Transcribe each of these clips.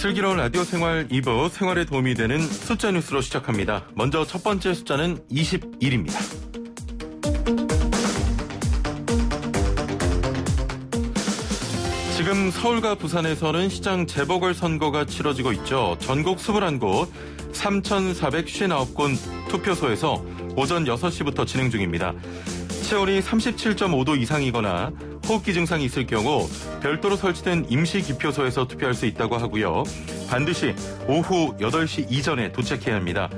슬기로운 라디오 생활 2부 생활에 도움이 되는 숫자 뉴스로 시작합니다. 먼저 첫 번째 숫자는 21입니다. 지금 서울과 부산에서는 시장 재보궐선거가 치러지고 있죠. 전국 21곳 3,459곳 투표소에서 오전 6시부터 진행 중입니다. 체온이 37.5도 이상이거나 호흡기 증상이 있을 경우 별도로 설치된 임시 기표소에서 투표할 수 있다고 하고요. 반드시 오후 8시 이전에 도착해야 합니다.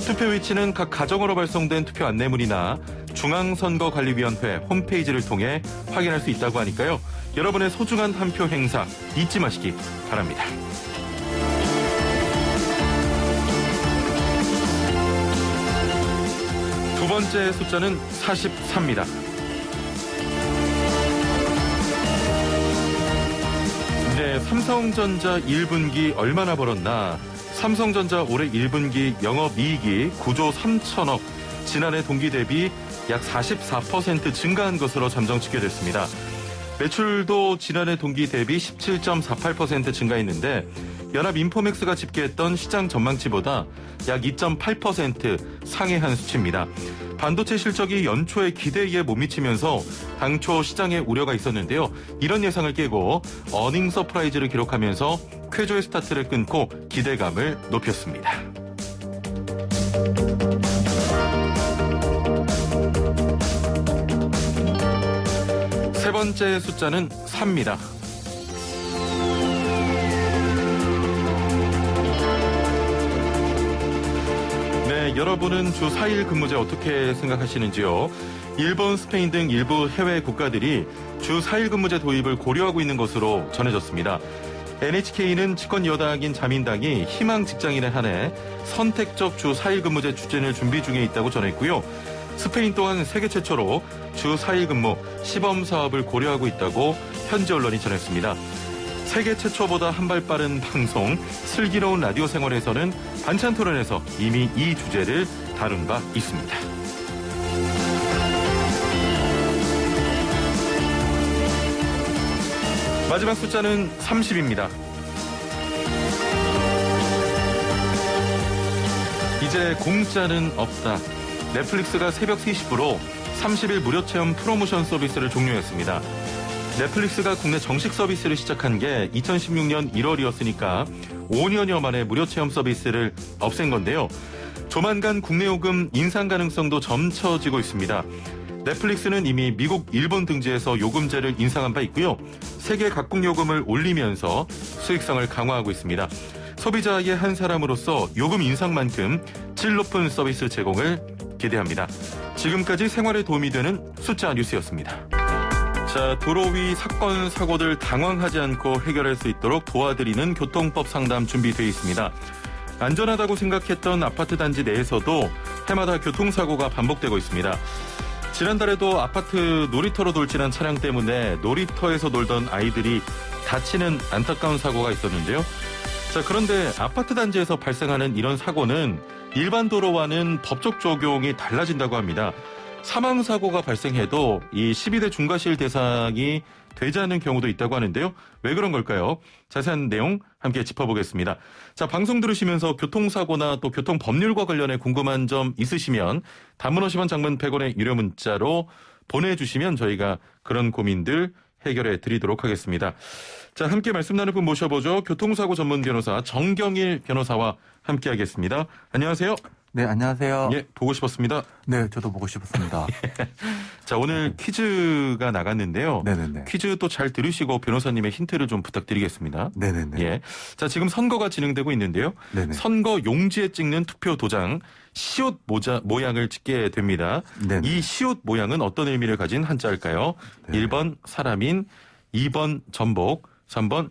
투표 위치는 각 가정으로 발송된 투표 안내문이나 중앙선거관리위원회 홈페이지를 통해 확인할 수 있다고 하니까요. 여러분의 소중한 한 표 행사 잊지 마시기 바랍니다. 두 번째 숫자는 44입니다. 네, 삼성전자 1분기 얼마나 벌었나? 삼성전자 올해 1분기 영업이익이 9조 3천억, 지난해 동기 대비 약 44% 증가한 것으로 잠정 집계됐습니다. 매출도 지난해 동기 대비 17.48% 증가했는데 연합인포맥스가 집계했던 시장 전망치보다 약 2.8% 상회한 수치입니다. 반도체 실적이 연초에 기대에 못 미치면서 당초 시장에 우려가 있었는데요. 이런 예상을 깨고 어닝 서프라이즈를 기록하면서 쾌조의 스타트를 끊고 기대감을 높였습니다. 세 번째 숫자는 3입니다. 네, 여러분은 주 4일 근무제 어떻게 생각하시는지요? 일본, 스페인 등 일부 해외 국가들이 주 4일 근무제 도입을 고려하고 있는 것으로 전해졌습니다. NHK는 집권 여당인 자민당이 희망 직장인에 한해 선택적 주 4일 근무제 추진을 준비 중에 있다고 전했고요. 스페인 또한 세계 최초로 주 4일 근무 시범 사업을 고려하고 있다고 현지 언론이 전했습니다. 세계 최초보다 한 발 빠른 방송 슬기로운 라디오 생활에서는 반찬 토론에서 이미 이 주제를 다룬 바 있습니다. 마지막 숫자는 30입니다. 이제 공짜는 없다. 넷플릭스가 새벽 3시부로 30일 무료 체험 프로모션 서비스를 종료했습니다. 넷플릭스가 국내 정식 서비스를 시작한 게 2016년 1월이었으니까 5년여 만에 무료 체험 서비스를 없앤 건데요. 조만간 국내 요금 인상 가능성도 점쳐지고 있습니다. 넷플릭스는 이미 미국, 일본 등지에서 요금제를 인상한 바 있고요. 세계 각국 요금을 올리면서 수익성을 강화하고 있습니다. 소비자의 한 사람으로서 요금 인상만큼 질 높은 서비스 제공을 기대합니다. 지금까지 생활에 도움이 되는 숫자 뉴스였습니다. 자, 도로 위 사건, 사고들 당황하지 않고 해결할 수 있도록 도와드리는 교통법 상담 준비되어 있습니다. 안전하다고 생각했던 아파트 단지 내에서도 해마다 교통사고가 반복되고 있습니다. 지난달에도 아파트 놀이터로 돌진한 차량 때문에 놀이터에서 놀던 아이들이 다치는 안타까운 사고가 있었는데요. 자, 그런데 아파트 단지에서 발생하는 이런 사고는 일반 도로와는 법적 적용이 달라진다고 합니다. 사망사고가 발생해도 이 12대 중과실 대상이 되지 않는 경우도 있다고 하는데요. 왜 그런 걸까요? 자세한 내용 함께 짚어보겠습니다. 자, 방송 들으시면서 교통사고나 또 교통법률과 관련해 궁금한 점 있으시면 단문 50원, 장문 100원의 유료 문자로 보내주시면 저희가 그런 고민들 해결해 드리도록 하겠습니다. 자, 함께 말씀 나눌 분 모셔보죠. 교통사고 전문 변호사 정경일 변호사와 함께 하겠습니다. 안녕하세요. 네, 안녕하세요. 예, 보고 싶었습니다. 네, 저도 보고 싶었습니다. 자, 오늘 퀴즈가 나갔는데요. 네네네. 퀴즈 또 잘 들으시고 변호사님의 힌트를 좀 부탁드리겠습니다. 네네네. 예. 자, 지금 선거가 진행되고 있는데요. 네네. 선거 용지에 찍는 투표 도장 시옷 모양을 찍게 됩니다. 네네. 이 시옷 모양은 어떤 의미를 가진 한자일까요? 네네. 1번 사람인, 2번 전복, 3번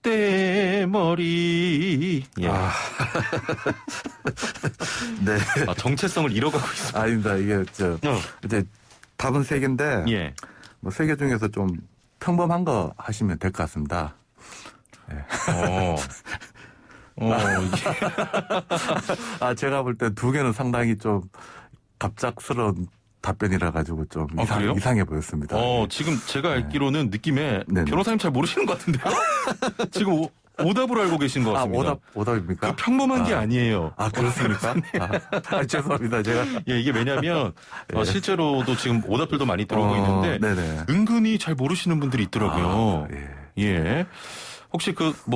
쑥대머리. 예. 네. 정체성을 잃어가고 있습니다. 아닙니다. 이게 이제 답은 세 개인데, 예. 뭐 세 개 중에서 좀 평범한 거 하시면 될 것 같습니다. 네. 제가 볼 때 두 개는 상당히 좀 갑작스러운 답변이라 가지고 좀 이상해 보였습니다. 지금 제가 알기로는 느낌에 변호사님 잘 모르시는 것 같은데요? 지금 오답으로 알고 계신 것 같습니다. 오답입니까? 그 평범한 게 아니에요. 그렇습니까? 죄송합니다. 제가. 예, 이게 왜냐면, 실제로도 지금 오답들도 많이 들어오고 있는데, 네네. 은근히 잘 모르시는 분들이 있더라고요. 예. 혹시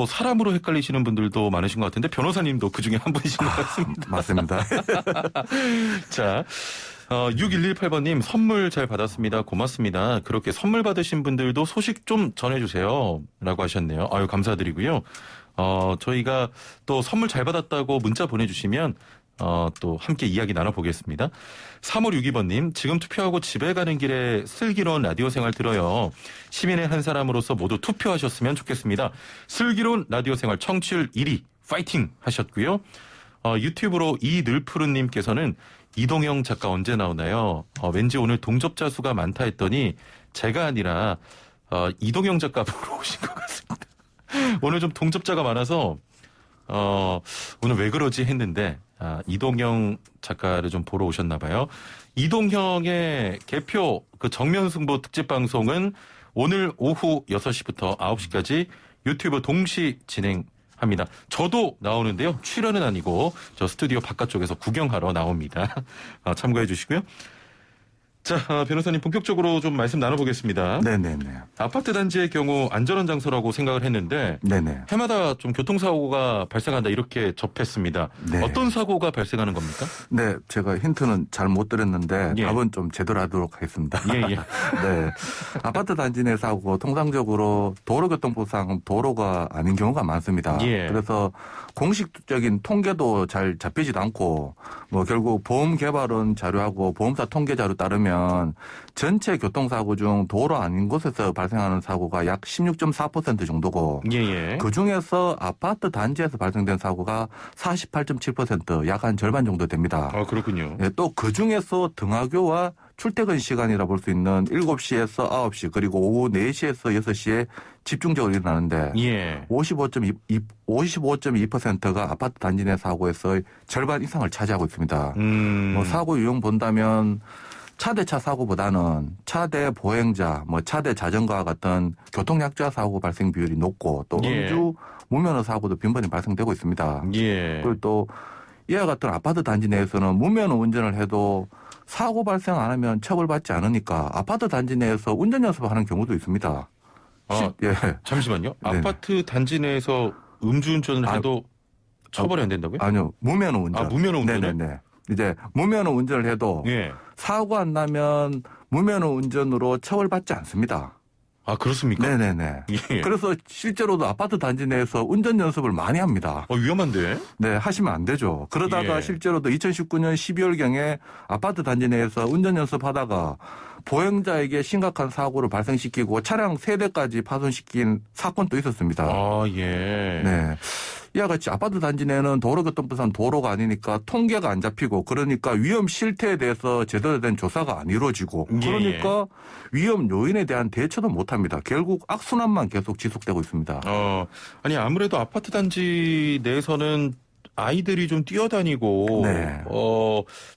사람으로 헷갈리시는 분들도 많으신 것 같은데, 변호사님도 그 중에 한 분이신 것 같습니다. 맞습니다. 자. 6118번님 선물 잘 받았습니다. 고맙습니다. 그렇게 선물 받으신 분들도 소식 좀 전해주세요. 라고 하셨네요. 아유, 감사드리고요. 저희가 또 선물 잘 받았다고 문자 보내주시면 또 함께 이야기 나눠보겠습니다. 3562번님 지금 투표하고 집에 가는 길에 슬기로운 라디오 생활 들어요. 시민의 한 사람으로서 모두 투표하셨으면 좋겠습니다. 슬기로운 라디오 생활 청취율 1위 파이팅 하셨고요. 유튜브로 이늘푸르님께서는 이동영 작가 언제 나오나요? 왠지 오늘 동접자 수가 많다 했더니 제가 아니라 이동영 작가 보러 오신 것 같습니다. 오늘 좀 동접자가 많아서 오늘 왜 그러지 했는데 이동영 작가를 좀 보러 오셨나 봐요. 이동형의 개표 정면승부 특집 방송은 오늘 오후 6시부터 9시까지 유튜브 동시 진행합니다. 저도 나오는데요. 출연은 아니고 저 스튜디오 바깥쪽에서 구경하러 나옵니다. 참고해 주시고요. 자, 변호사님 본격적으로 좀 말씀 나눠보겠습니다. 네네네. 아파트 단지의 경우 안전한 장소라고 생각을 했는데 네네. 해마다 좀 교통사고가 발생한다 이렇게 접했습니다. 네. 어떤 사고가 발생하는 겁니까? 네, 제가 힌트는 잘 못 드렸는데 답은 좀 제대로 하도록 하겠습니다. 예. 네, 아파트 단지 내 사고 통상적으로 도로교통법상 도로가 아닌 경우가 많습니다. 그래서 공식적인 통계도 잘 잡히지도 않고 결국 보험 개발은 자료하고 보험사 통계 자료 따르면 전체 교통사고 중 도로 아닌 곳에서 발생하는 사고가 약 16.4% 정도고 그중에서 아파트 단지에서 발생된 사고가 48.7% 약 한 절반 정도 됩니다. 그렇군요. 네, 또 그중에서 등하교와 출퇴근 시간이라 볼 수 있는 7시에서 9시 그리고 오후 4시에서 6시에 집중적으로 일어나는데 55.2%가 아파트 단지 내 사고에서 절반 이상을 차지하고 있습니다. 사고 유형 본다면 차대차 사고보다는 차대 보행자, 차대 자전거와 같은 교통약자 사고 발생 비율이 높고 또 음주 무면허 사고도 빈번히 발생되고 있습니다. 그리고 또 이와 같은 아파트 단지 내에서는 무면허 운전을 해도 사고 발생 안 하면 처벌받지 않으니까 아파트 단지 내에서 운전 연습하는 경우도 있습니다. 잠시만요. 아파트 단지 내에서 음주운전을 해도 처벌이 안 된다고요? 아니요. 무면허 운전. 무면허 운전. 네네네. 이제 무면허 운전을 해도 사고 안 나면 무면허 운전으로 처벌받지 않습니다. 그렇습니까? 네네네. 그래서 실제로도 아파트 단지 내에서 운전 연습을 많이 합니다. 위험한데? 네, 하시면 안 되죠. 그러다가 실제로도 2019년 12월경에 아파트 단지 내에서 운전 연습하다가 보행자에게 심각한 사고를 발생시키고 차량 3대까지 파손시킨 사건도 있었습니다. 네. 이와 같이 아파트 단지 내는 도로교통법상 도로가 아니니까 통계가 안 잡히고 그러니까 위험 실태에 대해서 제대로 된 조사가 안 이루어지고 그러니까 위험 요인에 대한 대처도 못합니다. 결국 악순환만 계속 지속되고 있습니다. 아무래도 아파트 단지 내에서는 아이들이 좀 뛰어다니고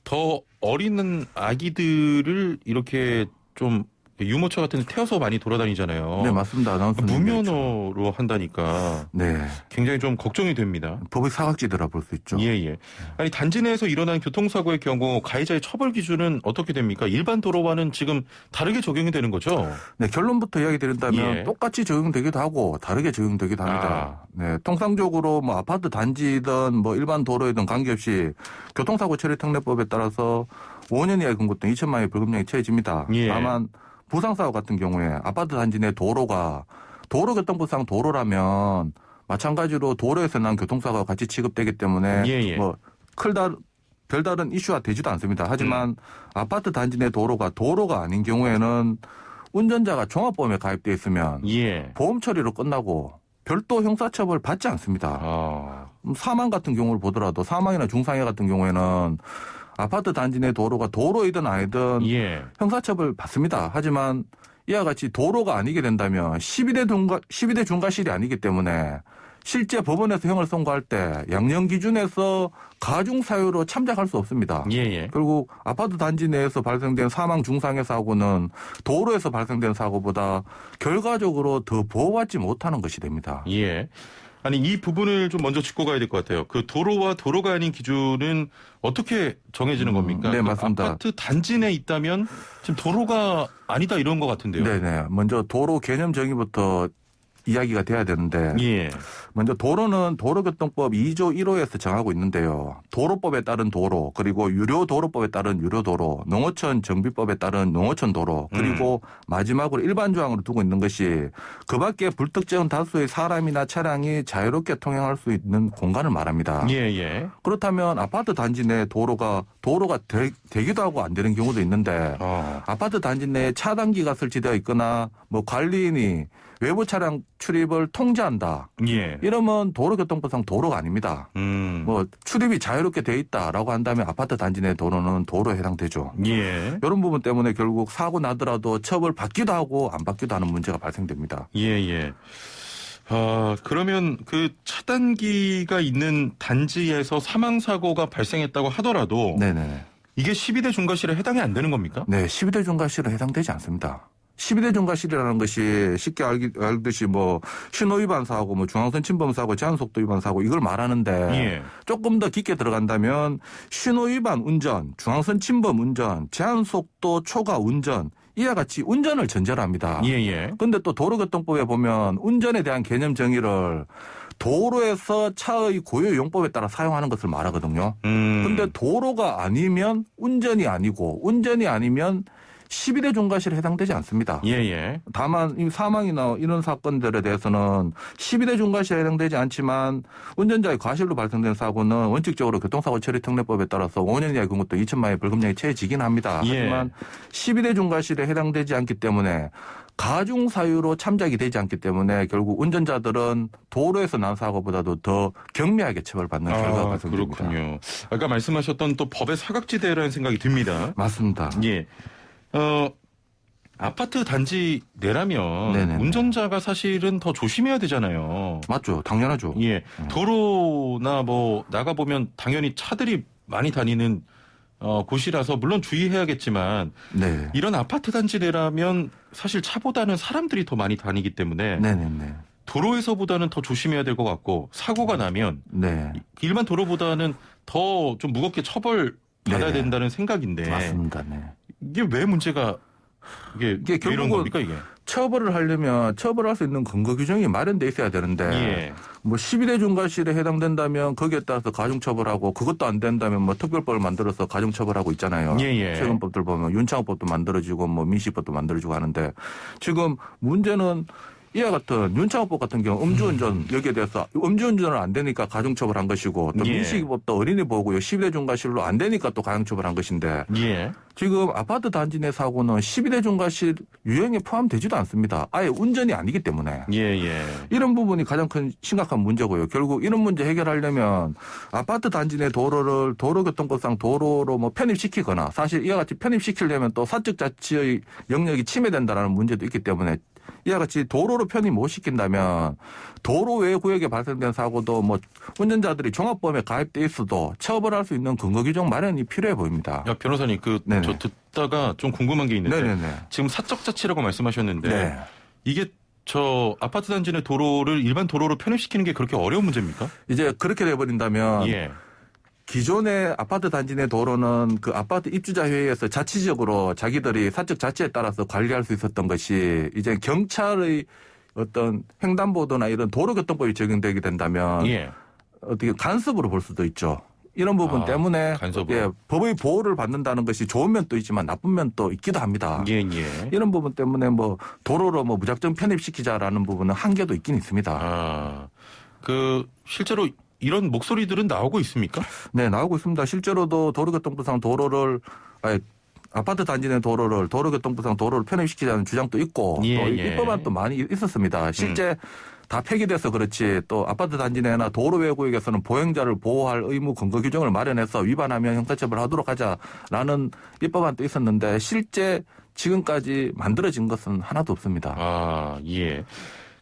더 어린 아기들을 이렇게 좀 유모차 같은 데 태워서 많이 돌아다니잖아요. 네, 맞습니다. 무면허로 한다니까 굉장히 좀 걱정이 됩니다. 법의 사각지대라 볼 수 있죠. 아니 단지 내에서 일어난 교통사고의 경우 가해자의 처벌 기준은 어떻게 됩니까? 일반 도로와는 지금 다르게 적용이 되는 거죠? 네, 결론부터 이야기 드린다면 똑같이 적용되기도 하고 다르게 적용되기도 합니다. 네, 통상적으로 아파트 단지든 일반 도로이든 관계없이 교통사고 처리 특례법에 따라서 5년 이하의 금고 등 2천만 원의 벌금형이 처해집니다. 다만 부상사고 같은 경우에 아파트 단지 내 도로가 도로교통법상 도로라면 마찬가지로 도로에서 난 교통사고가 같이 취급되기 때문에 별다른 이슈가 되지도 않습니다. 하지만 아파트 단지 내 도로가 아닌 경우에는 운전자가 종합보험에 가입되어 있으면 보험 처리로 끝나고 별도 형사처벌 받지 않습니다. 사망 같은 경우를 보더라도 사망이나 중상해 같은 경우에는 아파트 단지 내 도로가 도로이든 아니든 형사처벌 받습니다. 하지만 이와 같이 도로가 아니게 된다면 12대 중과실이 아니기 때문에 실제 법원에서 형을 선고할 때 양형 기준에서 가중 사유로 참작할 수 없습니다. 결국 아파트 단지 내에서 발생된 사망 중상해 사고는 도로에서 발생된 사고보다 결과적으로 더 보호받지 못하는 것이 됩니다. 아니 이 부분을 좀 먼저 짚고 가야 될 것 같아요. 그 도로와 도로가 아닌 기준은 어떻게 정해지는 겁니까? 네, 맞습니다. 아파트 단지 내에 있다면 지금 도로가 아니다 이런 것 같은데요. 네네. 먼저 도로 개념 정의부터 이야기가 돼야 되는데 예. 먼저 도로는 도로교통법 2조 1호에서 정하고 있는데요. 도로법에 따른 도로, 그리고 유료도로법에 따른 유료도로, 농어촌 정비법에 따른 농어촌 도로, 그리고 마지막으로 일반 조항으로 두고 있는 것이 그밖에 불특정 다수의 사람이나 차량이 자유롭게 통행할 수 있는 공간을 말합니다. 예. 그렇다면 아파트 단지 내 도로가 되기도 하고 안 되는 경우도 있는데 아파트 단지 내에 차단기가 설치되어 있거나 뭐 관리인이 외부 차량 출입을 통제한다. 예. 이러면 도로교통법상 도로가 아닙니다. 뭐 출입이 자유롭게 돼 있다라고 한다면 아파트 단지 내 도로는 도로에 해당되죠. 예. 이런 부분 때문에 결국 사고 나더라도 처벌 받기도 하고 안 받기도 하는 문제가 발생됩니다. 예. 그러면 그 차단기가 있는 단지에서 사망 사고가 발생했다고 하더라도 네네. 이게 12대 중과실에 해당이 안 되는 겁니까? 네, 12대 중과실은 해당되지 않습니다. 12대 중과실이라는 것이 쉽게 알듯이 뭐 신호위반 사고, 뭐 중앙선 침범 사고, 제한속도 위반 사고 이걸 말하는데 예. 조금 더 깊게 들어간다면 신호위반 운전, 중앙선 침범 운전, 제한속도 초과 운전 이와 같이 운전을 전제로 합니다. 예. 그런데 또 도로교통법에 보면 운전에 대한 개념 정의를 도로에서 차의 고유용법에 따라 사용하는 것을 말하거든요. 그런데 도로가 아니면 운전이 아니고 운전이 아니면 12대 중과실에 해당되지 않습니다. 예. 다만 이 사망이나 이런 사건들에 대해서는 12대 중과실에 해당되지 않지만 운전자의 과실로 발생된 사고는 원칙적으로 교통사고 처리 특례법에 따라서 5년 이하의 경우도 2천만 원의 벌금형이 처해지긴 합니다. 예. 하지만 12대 중과실에 해당되지 않기 때문에 가중 사유로 참작이 되지 않기 때문에 결국 운전자들은 도로에서 난 사고보다도 더 경미하게 처벌받는 결과가 발생됩니다. 그렇군요. 아까 말씀하셨던 또 법의 사각지대라는 생각이 듭니다. 맞습니다. 예. 아파트 단지 내라면 네네네. 운전자가 사실은 더 조심해야 되잖아요. 맞죠. 당연하죠. 예. 도로나 뭐 나가보면 당연히 차들이 많이 다니는 곳이라서 물론 주의해야겠지만 네. 이런 아파트 단지 내라면 사실 차보다는 사람들이 더 많이 다니기 때문에 네네네. 도로에서보다는 더 조심해야 될 것 같고 사고가 나면 네. 일반 도로보다는 더 좀 무겁게 처벌 받아야 네네. 된다는 생각인데 맞습니다. 네. 이게 왜 문제가 이게 왜 이런 결국은 겁니까 이게? 처벌을 하려면 처벌할 수 있는 근거 규정이 마련돼 있어야 되는데 예. 뭐 12대 중과실에 해당된다면 거기에 따라서 가중처벌하고 그것도 안 된다면 뭐 특별법을 만들어서 가중처벌하고 있잖아요. 예. 최근 법들 보면 윤창호법도 만들어지고 뭐 민식법도 만들어지고 하는데 지금 문제는 이와 같은 윤창호법 같은 경우 음주운전 여기에 대해서 음주운전을 안 되니까 가중처벌한 것이고 또 예. 민식법도 어린이 보호구역 12대 중과실로 안 되니까 또 가중처벌한 것인데 예. 지금 아파트 단지 내 사고는 12대 중과실 유형에 포함되지도 않습니다. 아예 운전이 아니기 때문에. 예. 이런 부분이 가장 큰 심각한 문제고요. 결국 이런 문제 해결하려면 아파트 단지 내 도로를 도로교통법상 도로로 뭐 편입시키거나 사실 이와 같이 편입시키려면 또 사적 자치의 영역이 침해된다는 문제도 있기 때문에 이와 같이 도로로 편입 못 시킨다면 도로 외 구역에 발생된 사고도 뭐 운전자들이 종합보험에 가입돼 있어도 처벌할 수 있는 근거 규정 마련이 필요해 보입니다. 야, 변호사님 저 듣다가 좀 궁금한 게 있는데 네네네. 지금 사적 자치라고 말씀하셨는데 네. 이게 저 아파트 단지 내 도로를 일반 도로로 편입시키는 게 그렇게 어려운 문제입니까? 이제 그렇게 돼버린다면 예. 기존의 아파트 단지 내 도로는 그 아파트 입주자 회의에서 자치적으로 자기들이 사적 자치에 따라서 관리할 수 있었던 것이 이제 경찰의 어떤 횡단보도나 이런 도로교통법이 적용되게 된다면 예. 어떻게 간섭으로 볼 수도 있죠. 이런 부분 때문에 간섭으로. 법의 보호를 받는다는 것이 좋은 면도 있지만 나쁜 면도 있기도 합니다. 예. 이런 부분 때문에 뭐 도로로 뭐 무작정 편입시키자라는 부분은 한계도 있긴 있습니다. 실제로 이런 목소리들은 나오고 있습니까? 네, 나오고 있습니다. 실제로도 도로교통법상 아파트 단지 내 도로를 도로교통법상 도로를 편입시키자는 주장도 있고 또 입법안도 많이 있었습니다. 실제 다 폐기돼서 그렇지 또 아파트 단지 내나 도로 외 구역에서는 보행자를 보호할 의무 근거 규정을 마련해서 위반하면 형사처벌하도록 하자라는 입법안도 있었는데 실제 지금까지 만들어진 것은 하나도 없습니다. 예.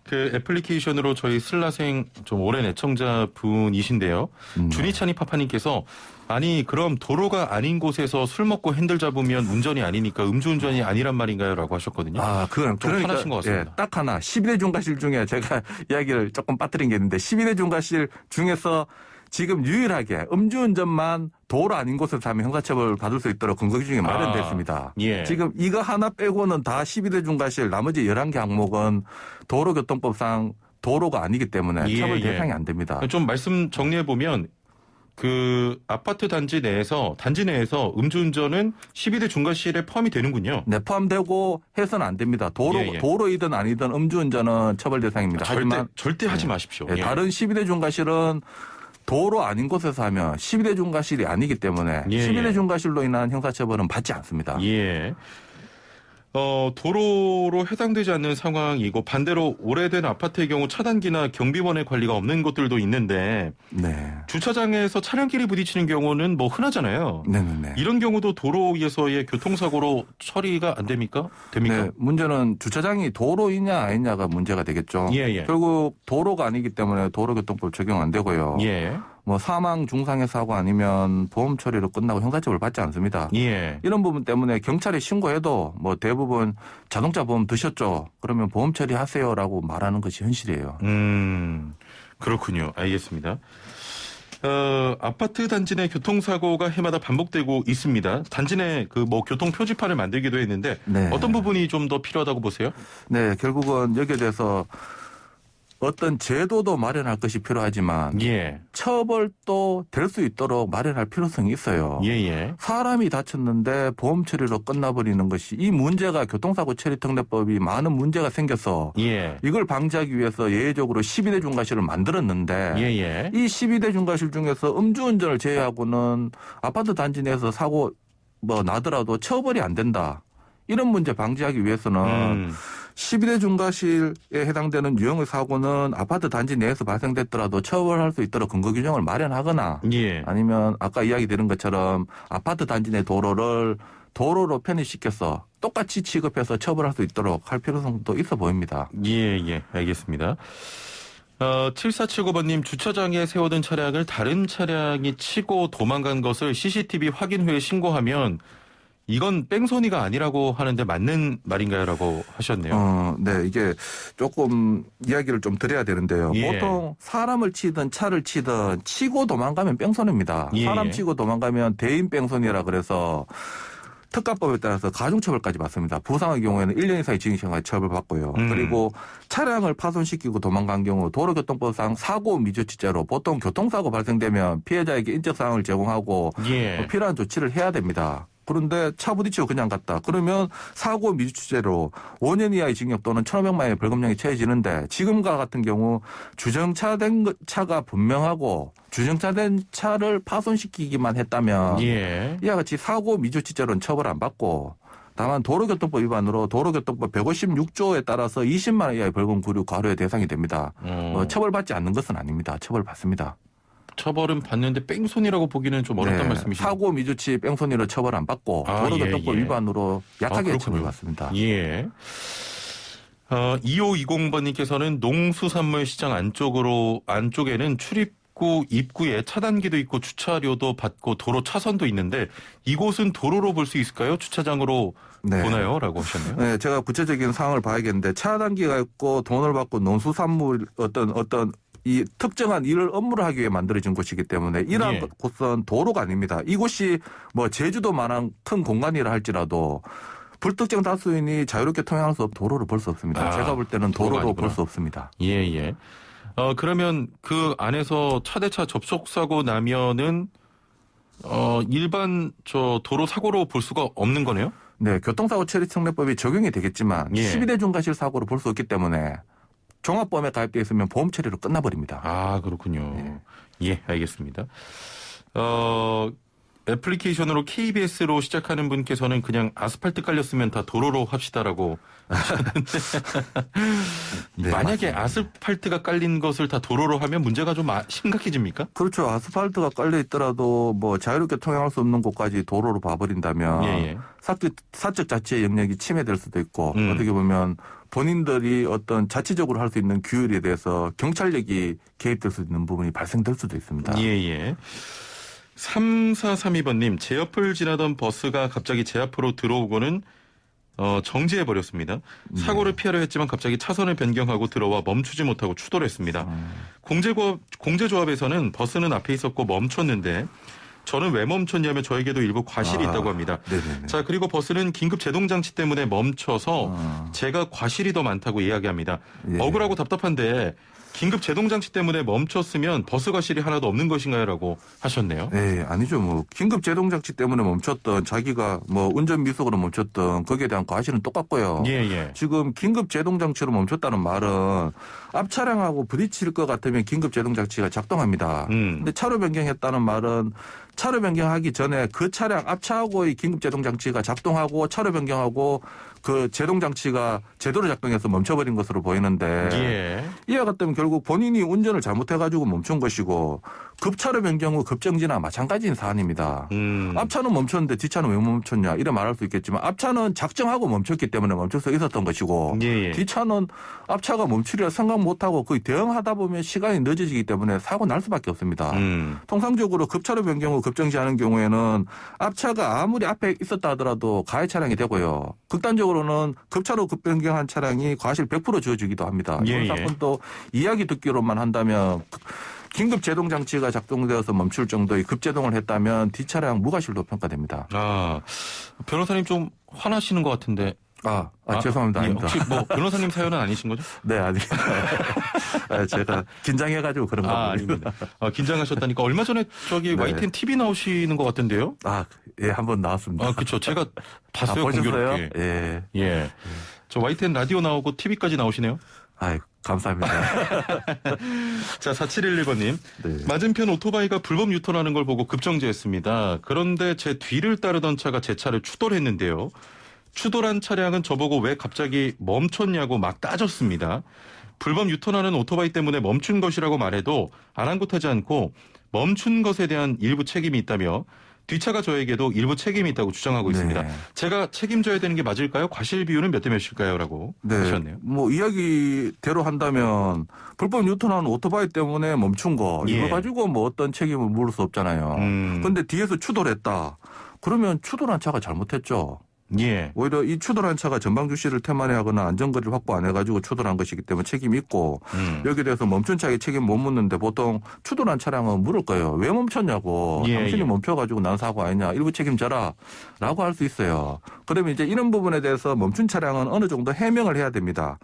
그 애플리케이션으로 저희 슬라생 좀 오랜 애청자 분이신데요. 주니찬이 파파님께서 아니 그럼 도로가 아닌 곳에서 술 먹고 핸들 잡으면 운전이 아니니까 음주운전이 아니란 말인가요? 라고 하셨거든요. 아, 그건 좀 그러니까, 화나신 것 같습니다. 예, 딱 하나 12대 중과실 중에 제가 이야기를 조금 빠뜨린 게 있는데 12대 중과실 중에서 지금 유일하게 음주운전만 도로 아닌 곳에서 하면 형사처벌 받을 수 있도록 근거 규정이 마련됐습니다. 예. 지금 이거 하나 빼고는 다 12대 중과실 나머지 11개 항목은 도로교통법상 도로가 아니기 때문에 처벌 대상이 안 됩니다. 좀 말씀 정리해 보면 그 아파트 단지 내에서 음주운전은 12대 중과실에 포함이 되는군요. 네, 포함되고 해서는 안 됩니다. 도로이든 아니든 음주운전은 처벌 대상입니다. 하지만 절대 하지 마십시오. 예. 다른 12대 중과실은 도로 아닌 곳에서 하면 12대 중과실이 아니기 때문에 12대 중과실로 인한 형사처벌은 받지 않습니다. 예. 도로로 해당되지 않는 상황이고 반대로 오래된 아파트의 경우 차단기나 경비원의 관리가 없는 곳들도 있는데 네. 주차장에서 차량끼리 부딪히는 경우는 뭐 흔하잖아요. 네네네. 이런 경우도 도로에서의 교통사고로 처리가 안 됩니까? 됩니까? 네, 문제는 주차장이 도로이냐 아니냐가 문제가 되겠죠. 결국 도로가 아니기 때문에 도로교통법 적용 안 되고요. 뭐 사망, 중상해 사고 아니면 보험 처리로 끝나고 형사처벌 받지 않습니다. 이런 부분 때문에 경찰에 신고해도 뭐 대부분 자동차 보험 드셨죠? 그러면 보험 처리하세요라고 말하는 것이 현실이에요. 그렇군요. 알겠습니다. 아파트 단지 내 교통사고가 해마다 반복되고 있습니다. 단지 내 그 뭐 교통 표지판을 만들기도 했는데 어떤 부분이 좀 더 필요하다고 보세요? 네, 결국은 여기에 대해서 어떤 제도도 마련할 것이 필요하지만 처벌도 될 수 있도록 마련할 필요성이 있어요. 사람이 다쳤는데 보험 처리로 끝나버리는 것이 이 문제가 교통사고 처리특례법이 많은 문제가 생겨서 이걸 방지하기 위해서 예외적으로 12대 중과실을 만들었는데 이 12대 중과실 중에서 음주운전을 제외하고는 아파트 단지 내에서 사고 뭐 나더라도 처벌이 안 된다. 이런 문제 방지하기 위해서는 12대 중과실에 해당되는 유형의 사고는 아파트 단지 내에서 발생됐더라도 처벌할 수 있도록 근거 규정을 마련하거나 아니면 아까 이야기 드린 것처럼 아파트 단지 내 도로를 도로로 편입시켜서 똑같이 취급해서 처벌할 수 있도록 할 필요성도 있어 보입니다. 알겠습니다. 7479번님 주차장에 세워둔 차량을 다른 차량이 치고 도망간 것을 CCTV 확인 후에 신고하면 이건 뺑소니가 아니라고 하는데 맞는 말인가요? 라고 하셨네요. 네. 이게 조금 이야기를 좀 드려야 되는데요. 보통 사람을 치든 차를 치든 치고 도망가면 뺑소니입니다. 사람 치고 도망가면 대인 뺑소니라 그래서 특가법에 따라서 가중처벌까지 받습니다. 부상의 경우에는 1년 이상의 징역형까지 처벌받고요. 그리고 차량을 파손시키고 도망간 경우 도로교통법상 사고 미조치죄로 보통 교통사고 발생되면 피해자에게 인적사항을 제공하고 필요한 조치를 해야 됩니다. 그런데 차 부딪히고 그냥 갔다. 그러면 사고 미주치죄로 5년 이하의 징역 또는 1,500만 원의 벌금형이 처해지는데 지금과 같은 경우 주정차된 차가 분명하고 주정차된 차를 파손시키기만 했다면 이와 같이 사고 미주치죄로는 처벌 안 받고 다만 도로교통법 위반으로 도로교통법 156조에 따라서 20만 원 이하의 벌금 구류 과료의 대상이 됩니다. 처벌받지 않는 것은 아닙니다. 처벌받습니다. 처벌은 받는데 뺑소니라고 보기는 좀 어렵단 말씀이시죠? 사고 미주치 뺑소니로 처벌 안 받고 도로교통법 위반으로 약하게 처벌받습니다. 2520번님께서는 농수산물시장 안쪽에는 출입구 입구에 차단기도 있고 주차료도 받고 도로 차선도 있는데 이곳은 도로로 볼 수 있을까요? 주차장으로 보나요? 라고 하셨네요. 네, 제가 구체적인 상황을 봐야겠는데 차단기가 있고 돈을 받고 농수산물 어떤 이 특정한 업무를 하기 위해 만들어진 곳이기 때문에 이러한 곳은 도로가 아닙니다. 이곳이 뭐 제주도만한 큰 공간이라 할지라도 불특정 다수인이 자유롭게 통행할 수 없는 도로를 볼 수 없습니다. 제가 볼 때는 도로로 볼 수 없습니다. 그러면 그 안에서 차대차 접촉사고 나면은 일반 도로 사고로 볼 수가 없는 거네요? 네, 교통사고 처리특례법이 적용이 되겠지만 12대 중과실 사고로 볼 수 없기 때문에 종합보험에 가입되어 있으면 보험 처리로 끝나버립니다. 그렇군요. 알겠습니다. 애플리케이션으로 KBS로 시작하는 분께서는 그냥 아스팔트 깔렸으면 다 도로로 합시다라고 하셨는데 네, 만약에 맞습니다. 아스팔트가 깔린 것을 다 도로로 하면 문제가 좀 심각해집니까? 그렇죠. 아스팔트가 깔려 있더라도 뭐 자유롭게 통행할 수 없는 곳까지 도로로 봐버린다면 예. 사적 자치의 영역이 침해될 수도 있고 어떻게 보면 본인들이 어떤 자치적으로 할 수 있는 규율에 대해서 경찰력이 개입될 수 있는 부분이 발생될 수도 있습니다. 예. 3432번님, 제 옆을 지나던 버스가 갑자기 제 앞으로 들어오고는 정지해버렸습니다. 사고를 피하려 했지만 갑자기 차선을 변경하고 들어와 멈추지 못하고 추돌을 했습니다. 공제조합에서는 버스는 앞에 있었고 멈췄는데 저는 왜 멈췄냐면 저에게도 일부 과실이 있다고 합니다. 네네네. 자, 그리고 버스는 긴급 제동장치 때문에 멈춰서 제가 과실이 더 많다고 이야기합니다. 예. 억울하고 답답한데 긴급 제동장치 때문에 멈췄으면 버스 과실이 하나도 없는 것인가요? 라고 하셨네요. 네, 아니죠. 뭐 긴급 제동장치 때문에 멈췄던 자기가 뭐 운전 미숙으로 멈췄던 거기에 대한 과실은 똑같고요. 예. 지금 긴급 제동장치로 멈췄다는 말은 앞 차량하고 부딪힐 것 같으면 긴급 제동장치가 작동합니다. 근데 차로 변경했다는 말은 차로 변경하기 전에 그 차량 앞차하고의 긴급 제동장치가 작동하고 차로 변경하고 그 제동장치가 제대로 작동해서 멈춰버린 것으로 보이는데 이와 같으면 결국 본인이 운전을 잘못해가지고 멈춘 것이고 급차로 변경 후 급정지나 마찬가지인 사안입니다. 앞차는 멈췄는데 뒷차는 왜 멈췄냐 이래 말할 수 있겠지만 앞차는 작정하고 멈췄기 때문에 멈출 수 있었던 것이고 뒷차는 앞차가 멈추리라 생각 못하고 거의 대응하다 보면 시간이 늦어지기 때문에 사고 날 수밖에 없습니다. 통상적으로 급차로 변경 후 급정지하는 경우에는 앞차가 아무리 앞에 있었다 하더라도 가해 차량이 되고요. 극단적으로는 급차로 급변경한 차량이 과실 100% 지어주기도 합니다. 이번 사건도 이야기 듣기로만 한다면 긴급 제동장치가 작동되어서 멈출 정도의 급제동을 했다면 뒷차량 무과실로 평가됩니다. 아, 변호사님 좀 화나시는 것 같은데. 죄송합니다. 아닙니다. 혹시 뭐 변호사님 사연은 아니신 거죠? 네, 아닙니다. 제가 긴장해가지고 그런 겁니다. 아닙니다. 긴장하셨다니까 얼마 전에 저기 네. YTN TV 나오시는 것 같은데요? 예, 한번 나왔습니다. 그렇죠. 제가 봤어요. 보셨어요? 공교롭게. 예. 저 YTN 라디오 나오고 TV까지 나오시네요. 감사합니다. 자, 4711번님. 네. 맞은편 오토바이가 불법 유턴하는 걸 보고 급정지했습니다. 그런데 제 뒤를 따르던 차가 제 차를 추돌했는데요. 추돌한 차량은 저보고 왜 갑자기 멈췄냐고 막 따졌습니다. 불법 유턴하는 오토바이 때문에 멈춘 것이라고 말해도 아랑곳하지 않고 멈춘 것에 대한 일부 책임이 있다며 뒷차가 저에게도 일부 책임이 있다고 주장하고 있습니다. 제가 책임져야 되는 게 맞을까요? 과실 비율은 몇 대 몇일까요? 라고 하셨네요. 뭐 이야기대로 한다면 불법 유턴하는 오토바이 때문에 멈춘 거 이거 가지고 뭐 어떤 책임을 물을 수 없잖아요. 그런데 뒤에서 추돌했다. 그러면 추돌한 차가 잘못했죠. 오히려 이 추돌한 차가 전방 주시를 태만하거나 안전거리를 확보 안 해가지고 추돌한 것이기 때문에 책임이 있고 여기에 대해서 멈춘 차에 책임 못 묻는데 보통 추돌한 차량은 물을 거예요. 왜 멈췄냐고. 당신이 멈춰가지고 난 사고 아니냐. 일부 책임져라. 라고 할 수 있어요. 그러면 이제 이런 부분에 대해서 멈춘 차량은 어느 정도 해명을 해야 됩니다.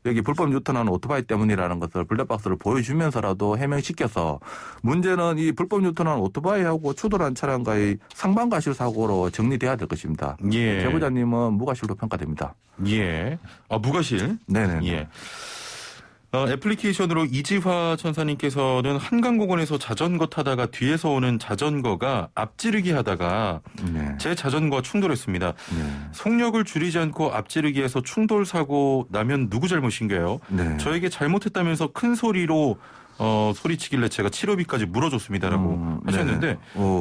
여기 불법 유턴하는 오토바이 때문이라는 것을 블랙박스를 보여주면서라도 해명시켜서 문제는 이 불법 유턴하는 오토바이하고 추돌한 차량과의 상반과실 사고로 정리돼야 될 것입니다. 제보자님은 무과실로 평가됩니다. 무과실? 네네. 애플리케이션으로 이지화 천사님께서는 한강공원에서 자전거 타다가 뒤에서 오는 자전거가 앞지르기 하다가 제 자전거와 충돌했습니다. 속력을 줄이지 않고 앞지르기해서 충돌 사고 나면 누구 잘못인가요? 저에게 잘못했다면서 큰 소리로 소리치길래 제가 치료비까지 물어줬습니다라고 하셨는데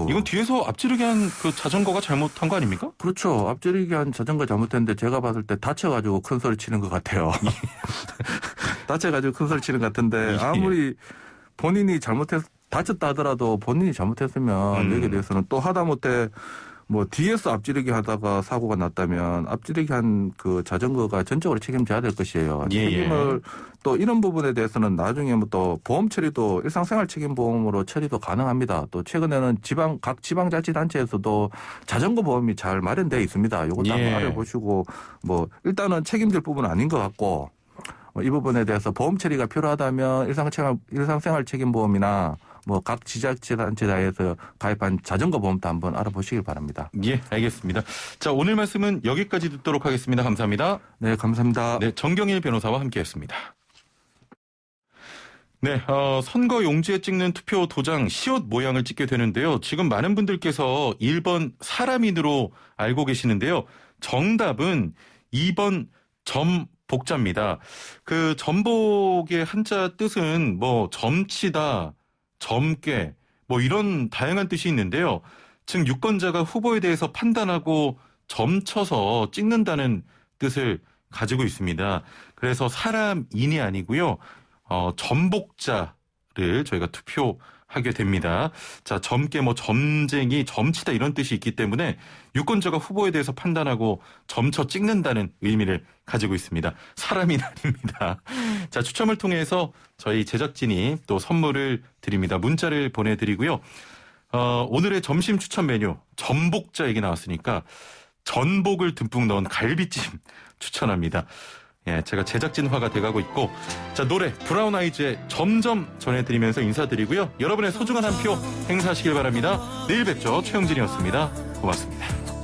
이건 뒤에서 앞지르기 한 그 자전거가 잘못한 거 아닙니까? 그렇죠. 앞지르기 한 자전거 잘못했는데 제가 봤을 때 다쳐가지고 큰 소리 치는 것 같아요. 다쳐가지고 큰 소리 치는 것 같은데 아무리 본인이 다쳤다 하더라도 본인이 잘못했으면 여기에 대해서는 또 하다못해 뭐 뒤에서 앞지르기 하다가 사고가 났다면 앞지르기 한 그 자전거가 전적으로 책임져야 될 것이에요. 책임을 또 이런 부분에 대해서는 나중에 뭐 또 보험 처리도 일상생활 책임 보험으로 처리도 가능합니다. 또 최근에는 각 지방자치단체에서도 자전거 보험이 잘 마련되어 있습니다. 이것도 한번 알아보시고 뭐 일단은 책임질 부분은 아닌 것 같고 이 부분에 대해서 보험 처리가 필요하다면 일상생활 책임보험이나 뭐 각 지자체단체에서 가입한 자전거 보험도 한번 알아보시길 바랍니다. 알겠습니다. 자, 오늘 말씀은 여기까지 듣도록 하겠습니다. 감사합니다. 네, 감사합니다. 네, 정경일 변호사와 함께했습니다. 네, 선거 용지에 찍는 투표 도장 시옷 모양을 찍게 되는데요. 지금 많은 분들께서 1번 사람인으로 알고 계시는데요. 정답은 2번 점복자입니다. 그 점복의 한자 뜻은 뭐 점치다, 점괘 뭐 이런 다양한 뜻이 있는데요. 즉 유권자가 후보에 대해서 판단하고 점쳐서 찍는다는 뜻을 가지고 있습니다. 그래서 사람인이 아니고요. 점복자를 저희가 투표하게 됩니다. 자, 점괘, 뭐 점쟁이, 점치다 이런 뜻이 있기 때문에 유권자가 후보에 대해서 판단하고 점쳐 찍는다는 의미를 가지고 있습니다. 사람인 아닙니다. 자, 추첨을 통해서 저희 제작진이 또 선물을 드립니다. 문자를 보내드리고요. 오늘의 점심 추천 메뉴 점복자 얘기 나왔으니까 전복을 듬뿍 넣은 갈비찜 추천합니다. 예, 제가 제작진화가 돼가고 있고, 자, 노래 브라운 아이즈의 점점 전해드리면서 인사드리고요. 여러분의 소중한 한 표 행사하시길 바랍니다. 내일 뵙죠. 최영진이었습니다. 고맙습니다.